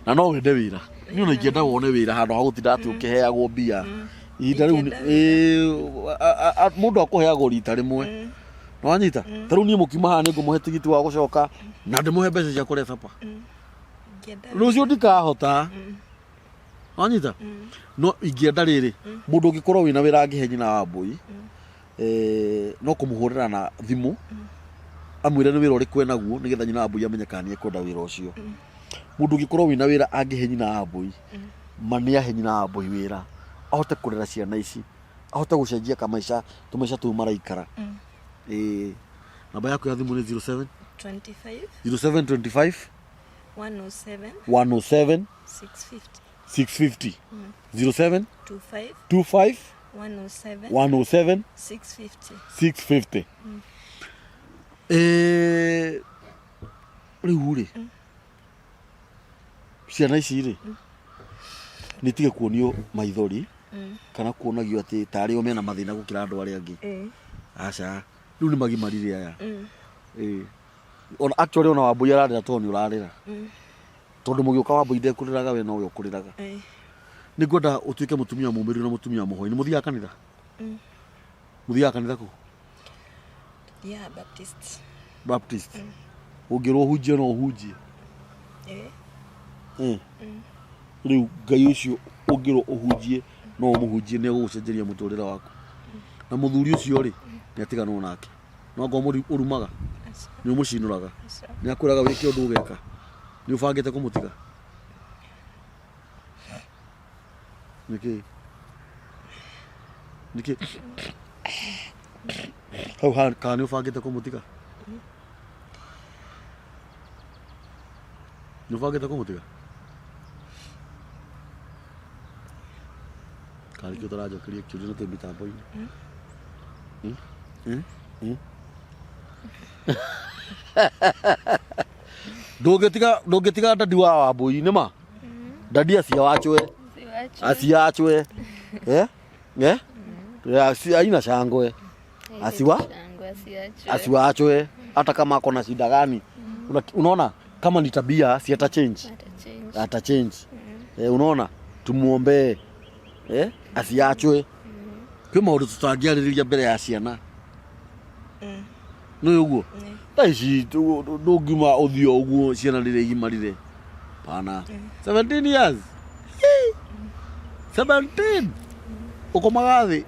Na no wende wira. Ni una ikienda wone wira handu ha gutinda ati ukiheagwo mbia. Ihinda riu mundu akuheagwo rita rimwe. No wanyita? Taru ni mukima haha ni ngumuhe tigiti wa gucoka na ndimuhe mbeca cia kuria sapa. Rucio ndikahota. Wanyita? No ingienda riri mundu ungikorwo wina wira angihe nyina Wambui no kumuhurira na thimu amwire ni wira uri kwenaguo nigetha nyina Wambui amenye kana ni ekwenda wira ucio. Mundu ungikorwo wina wira angihe nyina Wambui mani ahe nyina Wambui wira ahote kurera ciana ici ahote gucenjia kamaisha tumaisha tu maraikara. Namba yako ya thimu ni 07 25 107 650 07 25 107 650. Riu ri ciana ici ri nitige kuonio maithori kana kuonagio ati tari o mena mathina gukira andu aria angi. Aca riu ni magimarire aya. On actually ona Wambui ararira to ni urarira tondu mugiuka Wambui ndekuriraga we no we ukuriraga. Ni ngwenda utuike mutumia mumiru na mutumia muhoi. Ni muthia kanitha? Muthia kanitha ku? Yeah, Baptist. Ungirwo hunjie no hunjie. Riu Ngai ucio ungirwo uhunjie no muhunjie ni gugucenjeria muturira waku. Na muthuri ucio ri ni atiganwo nake. No ngo urumaga. Ni umucinuraga. Ni akuraga wiki undu ugeka. Ni ubangite kumutiga. Niki. Hau kana ubangite kumutiga. Ni ubangite kumutiga. Kali kyo tarajo kiri kyo no te mitambo-ini. Ndungitiga ndadi wa Wambui ni ma ndadi aciachwe aina shangwe asiwachwe hata kama ako na shida gani. Unaona kama ni tabia si ata change. Unaona tumuombe asiachwe kwi maundu tutangiaririria mbere ya ciana no uguo taici ndungima uthio uguo ciana rire igimarire pana 17 years 17 ukomaga thi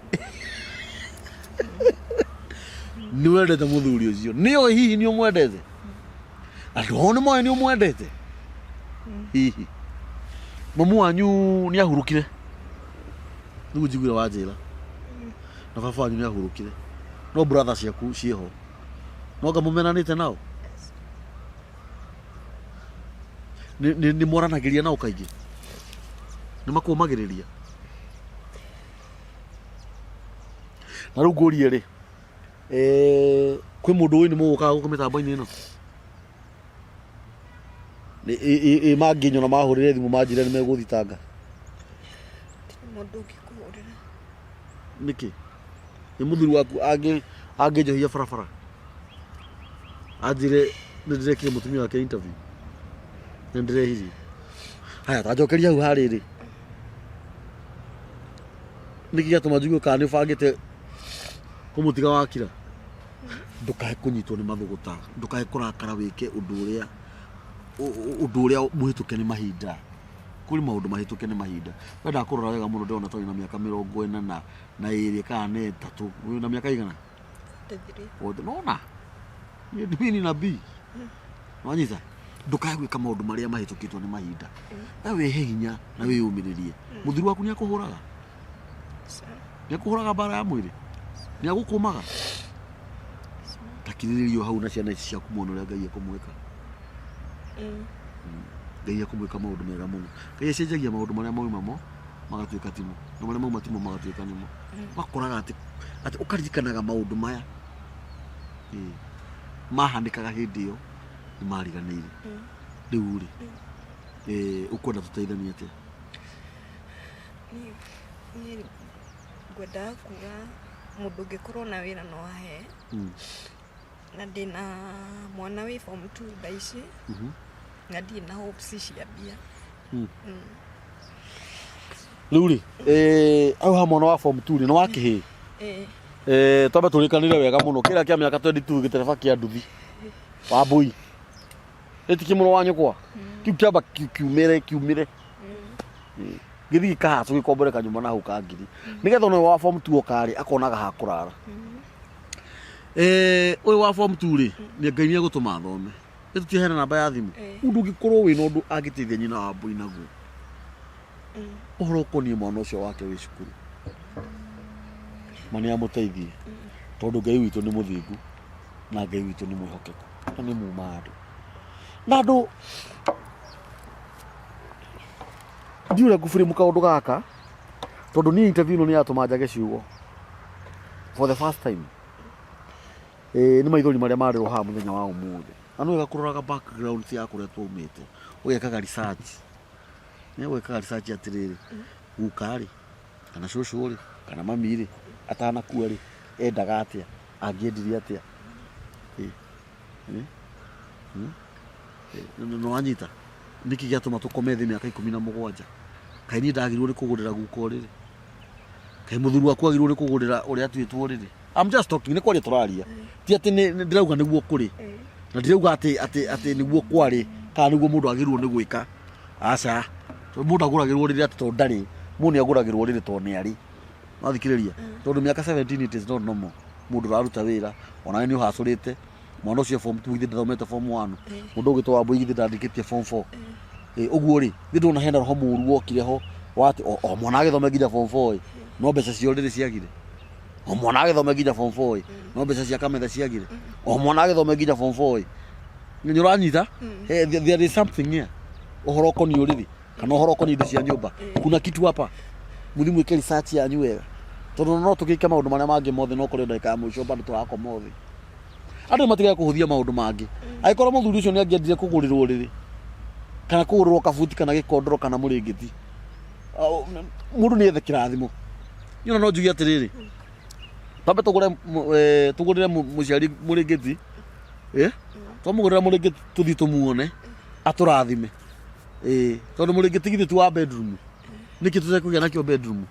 ni wendete muthuri ucio ni o hihi ni umwendete andu ho ni moe ni umwendete hihi mamu wanyu ni ahurukire nigu njiguire wanjira na baba wanyu ni ahurukire no brother ciaku cieho no ngamumenanite nao ni moranagiria nao kaingi ni makumagiriria na riu ngurie ri kwi mundu uyu ni mugukaga guku mitambo-ini ino ni manginywo na mahurire thimu manjire ni meguthitanga mundu ngikuhurira niki ni muthuri waku anginjohia barabara anjire ndirekire mutumia wake interview ndirehiri haya tajokeria hau hariri niki gatuma njigwe kana ni bangite kumutiga wakira ndukae kunyitwo ni mathuguta ndukae kurakara wike undu uria muhituke ni mahinda kuri maundu mahituke ni mahinda wenda kurora wega muno ndona toni na miaka 40 na iri kana 3 uyu na miaka igana 33 nona ni dini na bi wanyita ndukae gwika maundu maria mahitukitwo ni mahinda na wihe hinya na wiyumiririe muthuri waku ni akuhuraga ni akuhuraga bara ya mwiri ni agukumaga takiririo hau na ciana ici ciaku muno ria Ngai akumwika Ngai akumwika maundu mega muno Ngai acenjagia maundu maria maumamo magatuika timo na maria mauma timo magatuika nimo bakoraga ati ukaririkanaga maundu maya mahandikaga hindi iyo ni mariganire riu ri ukwenda tuteithanie atia ni gwenda kuga mundu ngikorwo na wira no ahe na ndina mwana wi form 2 thaici na ndina hopes cia bia riu ri au ha mwana wa form 2 ni wakihi twambe turikanire wega muno kira kia miaka 22 gitereba kia nduthi wa mbui etiki muno wa nyukwa kiu kiamba kiumire githi kahacu gikomboreka nyuma na hau kangiri nigetha no wa form 2 okari akonaga ha kurara uyu wa form 2 ri ni Ngai ni agutuma thome etutihera namba ya thimu undu gikorwo wi no ndu agitithia nyina wa mbui naguo uhoro konie mwana ucio wake wi cukuru mani amuteithie tondu Ngai witu ni muthingu na Ngai witu ni mwihokeku na ni mumadu na andu ndiura gufuri mukaundu gaka tondu ni interview no ni atuma njage ciugo for the first time ni maithori maria marirwo ha muthenya wa umuthi anu wega kuroraga background ya kuretwo umite ugekaga research ni ugekaga research atiriri ukari kana cucu kana mami ri atana kuo ri endaga atia angiendirie atia no anyita niki giatuma tukomethi miaka 17 kai ni ndagirwo ri kugurira guko riri kai muthuru wakwa agirwo ri kugurira uria twitwo riri I'm just talking ni kwari turaria ti ati ni ndirauga niguo kuri na ndirauga ati niguo kwari kana niguo mundu agirwo ni gwika aca mundu aguragirwo riri ati to ndari mundu aguragirwo riri to ni ari mathikiriria tondu miaka 17 it is not normal mundu raruta wira ona ni uhacurite mwana ucio form 2 githi ndathomete form 1 mundu ugitwa wa mbui githi ndandikitie form 4 uguo ri ndu na henda roho muru wokire ho wati o mwana agithome nginya form 4 no mbeca cio riri ciagire o mwana agithome nginya form 4 no mbeca cia kametha ciagire o mwana agithome nginya form 4 ni uranyita there is something here uhoro koni uriri kana uhoro koni indo cia nyumba kuna kitu hapa muthimu ike research yanyu wega tondu no tukike maundu maria mangi mothe no kuri ndeka mwisho bado twako mothe andu matiga kuhuthia maundu mangi aikorwo muthuri ucio ni angiendire kugurirwo riri kana kugurirwo kabuti kana gikondoro kana muringiti mundu ni ethe kirathimo nyona no njugi atiriri tambe tugurire muciari muringiti twamugurira muringiti tuthi tumuone aturathime tondu muringiti githi tu wa bedroom niki tutekugia nakio bedroom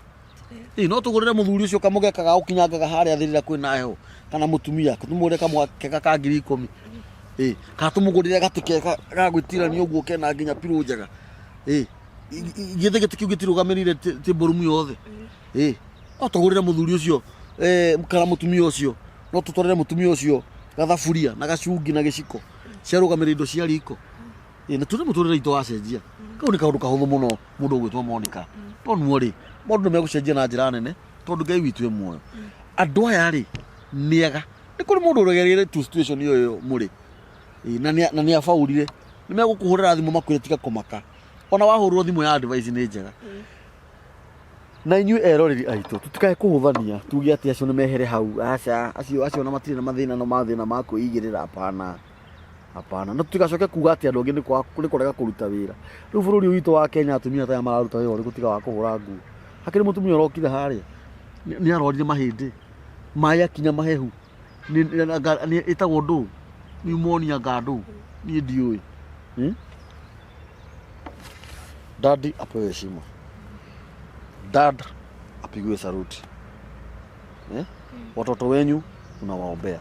no tugurire muthuri ucio kamugekaga ukinyangaga haria thirira kwina heho kana mutumia kutumure kamwakeka ka 10,000 ka tumugurire gatikeka ga gwitirania uguo kena nginya piro njega githe gitikiu gitirugamirire ti borumu yothe no tugurire muthuri ucio kana mutumia ucio no tutwarire mutumia ucio gathaburia na gacungi na giciko ciarugamirire indo cia riko na tune muturire ito acenjia kau ni kaundu kahuthu muno mundu gwitwa Monica tondu ri mundu megucenjia na njira nene tondu Ngai witu muoyo andu aya ri niega ni kuri mundu uregerire tu situation iyo muri na ni afaurire ni megukuhurira thimu makwire tika kumaka ona wahurwo thimu ya advice ni njega na inyu eroreri aito tutikae kuhuthania tuge ati acio ni mehere hau aca acio na matire na mathina no mathina ma kuigirira hapana no tutigacoke kuga ati andu angi ni kurega kuruta wira riu bururi witu wa Kenya atumia ta mararuta wira uri gutiga wa kuhura ngu akiri mutumia urokire haria ni arorire mahindi maya kinya mahehu ni itagwo ndu pneumonia ngandu ni ndiui dadi apewe heshima dad apigwe saruti watoto wenyu unawaombea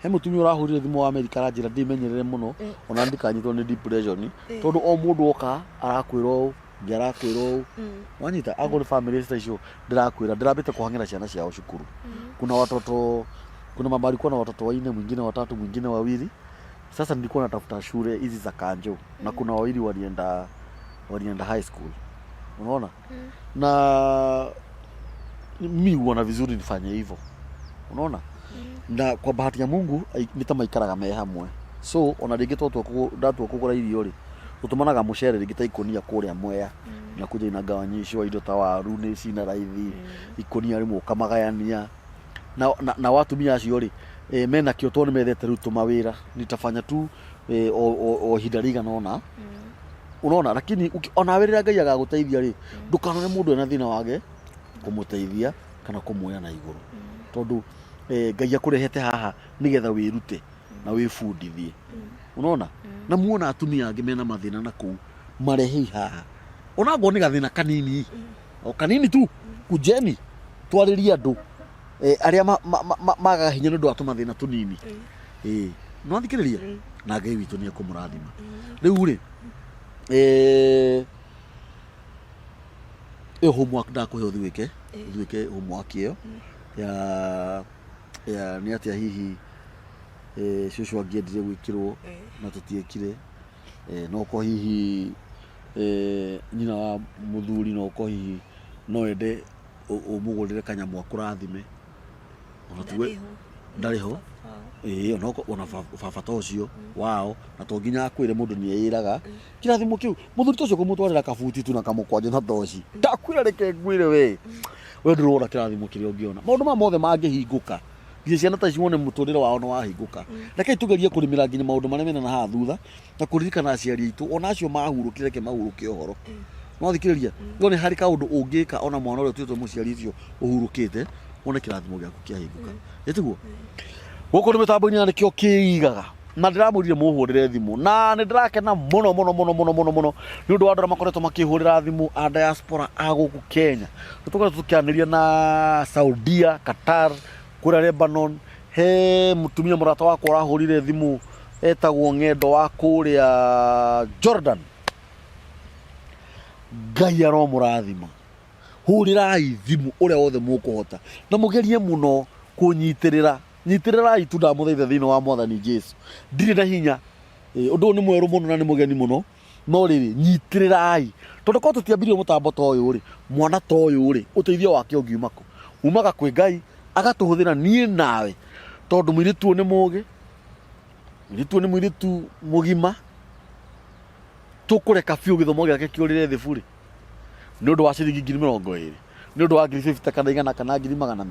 he mutumia urahurire thimu wa Amerika ranjira ndimenyerere muno ona ndikanyitwo ni depression tondu o mundu oka arakwira ngerakwira wanyita agore family station ndirakwira ndirabite kuhangira ciana ciao cukuru kuna watoto kuna mama alikuwa na watoto wanne mwingine watatu mwingine wawili sasa nilikuwa natafuta shule hizi za kanjo na kuna wawili walienda high school unaona na mimi huona vizuri nifanye hivyo unaona na kwa bahati ya Mungu nitamaikaraga me hamwe so ona rigitotwo ndatwo kugura irio ri utumanaga mucere rigita ikonia kuria Mwea na kuja inagawanyishwa indo ta waru ni cina raithi ikonia rimwe kamagayania na watumia acio ri mena kio to ni methete rutu mawira nitafanya tu o hidariga nona unaona lakini ona werera Ngai agaguteithia ri ndukanone mundu ena thina wage kumuteithia kana kumuoya na iguru tondu Ngai akurehete haha nigetha wirute na wifundithie unaona na muona atumia angi mena mathina na ku marehi haha ona ngo ni gathina kanini o kanini tu kujeni twariria andu aria maga hinya ndu atuma thina tunini no thikiriria na Ngai witu ni akumurathima riu ri homework ndakuhe uthiwike homework iyo ya ni atia hihi shushu angiendire gwikirwo na tutiekire no ko hihi nyina wa Muthuri no ko hihi no ende umugurire kanyamu akurathime ona tuwe ndariho ona baba tocio wao na to nginya akwire mundu ni eiraga kirathimo kiu Muthuri tocio kumutwarira kabuti tu na kamukwanje na toci ndakwira reke ngwire we ndurora kirathimo kirio ngiona maundu mothe mangihinguka nginya ciana ta cione muturire wao no wahinguka reke tugerie kurimira nginya maundu maria mena na ha thutha na kuririkana aciari itu ona acio mahurukire ke mahuruke ohoro no thikiriria ngone hari ka undu ungika ona mwana uri twitwo muciari icio uhurukite ona kirathimo giaku kiahinguka etiguo guko ni mitambo-ini na nikio kiigaga na ndiramurire muhurire thimu na ni ndirakena muno ni undu wa andũ makoretwo makihurira thimu a diaspora a guku Kenya tukoretwo tukianiria na Saudia Qatar kura Lebanon he mutumia murata wakwa urahurire thimu etagwo Ng'endo wa kuria Jordan Ngai aromurathima hurirai thimu uria wothe mukuhota na mugerie muno kunyitirira nyitirirai tu ndamuthaitha thini wa Mwathani Jesu ndire na hinya undu ni mweru muno na ni mugeni muno no riri nyitirirai tondu ko tutiambirie mutambo to uyu ri mwana to uyu ri uteithio wake ungiumako umaga kwi Ngai agatuhuthira nie nawe tondu mwiritu ni mugi mwiritu mugima tukureka fiu githomo giake kiurire thi buri ni undu wa ciringi 20,000 ni undu wa 50 kana igana kana 200,000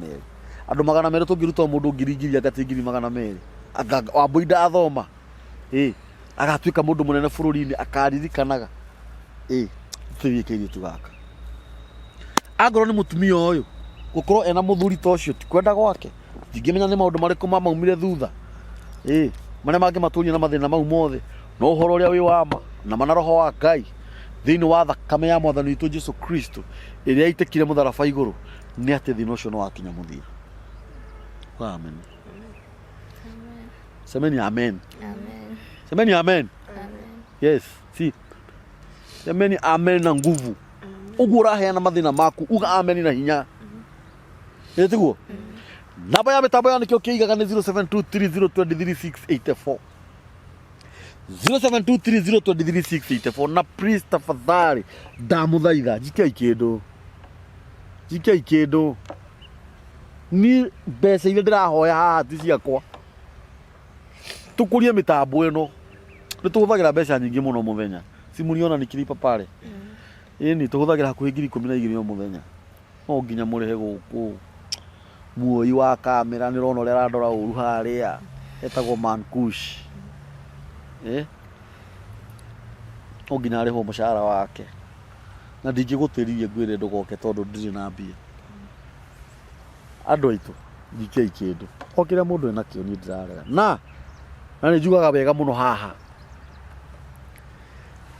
andu 200 tungiruta mundu 2,000 agati 200,000 wambuinda athoma agatuika mundu munene bururi-ini akaririkanaga tuwikeire tugaka agoro ni mutumia uyu gukorwo ena muthuri tocio ti kwenda gwake ndingimenya ni maundu mariku maumire thutha maria mangi maturia na mathina mau mothe no uhoro uria wi wama na mana roho wa Ngai thiini wa thakame ya Mwathani witu Jesu Kristo iria itekire mutharaba iguru ni ati thina ucio no wakinya muthia amen semeni amen semeni amen yes si semeni amen na nguvu ugura heana mathina maku uga amen na hinya etiguo namba ya mitambo ya nikio kiigaga ni 0723023684 0723023684 na please tafadhali ndamuthaitha jikia ikindu ni mbeca ile ndirahoya haha ti ciakwa tukurie mitambo ino nituhuthagira mbeca nyingi muno muthenya simuriona nikilipa pale ni tuhuthagira hakuhi 12,000 o muthenya no nginya murihe guku muoi wa kamera nirona ria randora uru haria etagwo Mankush o nginya ariho mushara wake na ndingigutiririe ngwire ndugoke tondu ndiri na mbia andu aitu jikia ikindu okira mundu ena kio ni ndirarega na ni njugaga wega muno haha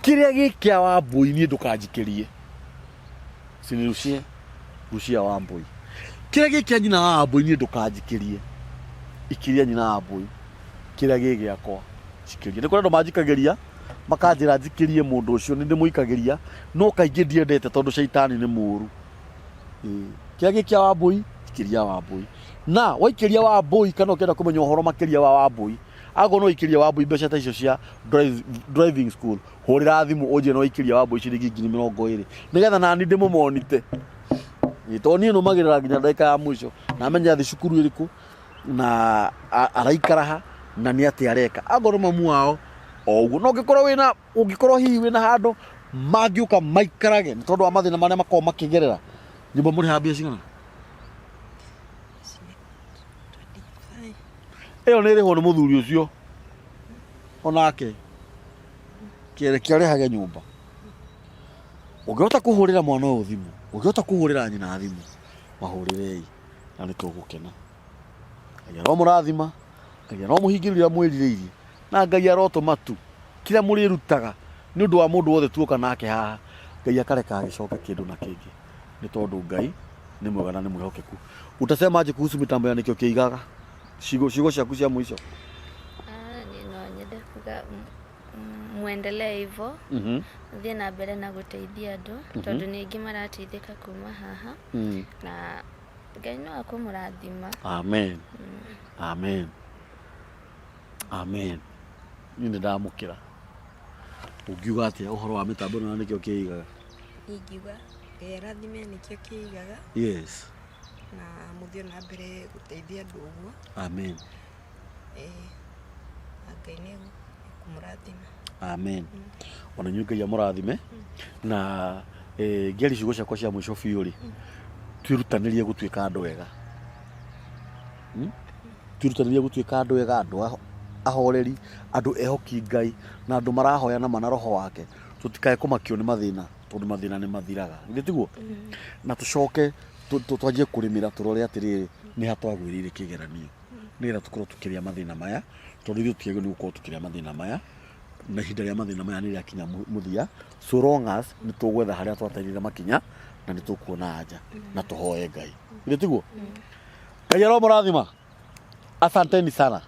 kiria gikia wa mbui ni ndukanjikirie sinirushie rushia wa mbui kiria gikia nyina wa mbui ni ndukanjikirie ikiria nyina wa mbui kĩrĩa gĩ gĩakwa cikĩria nĩ kũrĩ andũ manjikagĩria makanjĩra njikĩrie mũndũ ũcio nĩ ndĩmũikagĩria no kaingĩ ndiendete tondũ caitani nĩ mũũru kĩrĩa gĩ kĩa Wambũi ikĩria Wambũi na waikĩria Wambũi kana ũkĩenda kũmenya ũhoro makĩria wa Wambũi ago no ikĩria Wambũi mbeca ta icio cia driving school hũrĩra thimũ ũnjĩre no ikĩria Wambũi ciringi 20,000 nĩgetha nani ndĩmũmonite tondũ niĩ nũmagĩrĩra nginya ndagĩka ya mũico na menya thĩ cukuru ĩrĩkũ na araikara ha na nĩ atĩ areka ago no mamu wao o ũguo no ũngĩkorwo hihi wĩna handũ mangĩũka maikarage nĩ tondũ wa mathĩna marĩa makoragwo makĩgerera nyũmba mũrĩ ha mbia cigana ĩyo nĩ ĩrĩhwo nĩ mũthuri ũcio onake kĩarĩhage nyũmba ũngĩhota kũhũrĩra mwana ũyũ thimũ ũngĩhota kũhũrĩra nyina thimũ mahũrĩrei na nĩ tũgũkena Ngai no mũrathima Ngai no mũhingĩrĩria mwĩrirĩirie na Ngai arotũma tu kĩrĩa mũrĩrutaga nĩ ũndũ wa mũndũ wothe tuoka nake haha Ngai akareka agĩcoka kĩndũ na kĩngĩ nĩ tondũ Ngai nĩ mwega na nĩ mwĩhokeku utasemaje kuhusu mitambo ya nikio kĩigaga cigo ciaku cia mũico nyende kuga muendelee hivyo thiĩ na mbere na gũteithia andũ tondũ nĩ aingĩ marateithĩka kuma haha na Ngai no akũmũrathima amen amen amen nĩ ndamũkĩra ũngiuga atĩa ũhoro wa mitambo ĩno nikio kĩigaga ingiuga rathime nikio kĩigaga yes na mũthio na mbere gũteithia andũ ũguo amen Ngai nĩ akũmũrathima amen ona nyuĩ Ngai amũrathime na ngĩari ciugo ciakwa cia mũico biũ rĩ twĩrutanĩrie gũtuĩka andũ wega twĩrutanĩrie gũtuĩka andũ wega andũ ahoreri andũ ehoki Ngai na andũ marahoya na mana roho wake tũtikae kũmakio nĩ mathĩna tondũ mathĩna nĩ mathiraga nĩ tiguo na tũcoke twanjie kũrĩmĩra tũrore atĩrĩrĩ nĩ ha twagwĩrĩire kĩgeranio nĩgetha tũkorwo tũkĩrĩa mathĩna maya tondũ ithuĩ tũtiagĩrĩirwo nĩ gũkorwo tũkĩrĩa mathĩna maya na ihinda rĩa mathĩna maya nĩ rĩakinya mũthia so long as nĩ tũgwetha harĩa twatairĩra makinya na nĩ tũkuona anja na tũhoe Ngai nĩ tiguo Ngai aromũrathima asanteni sana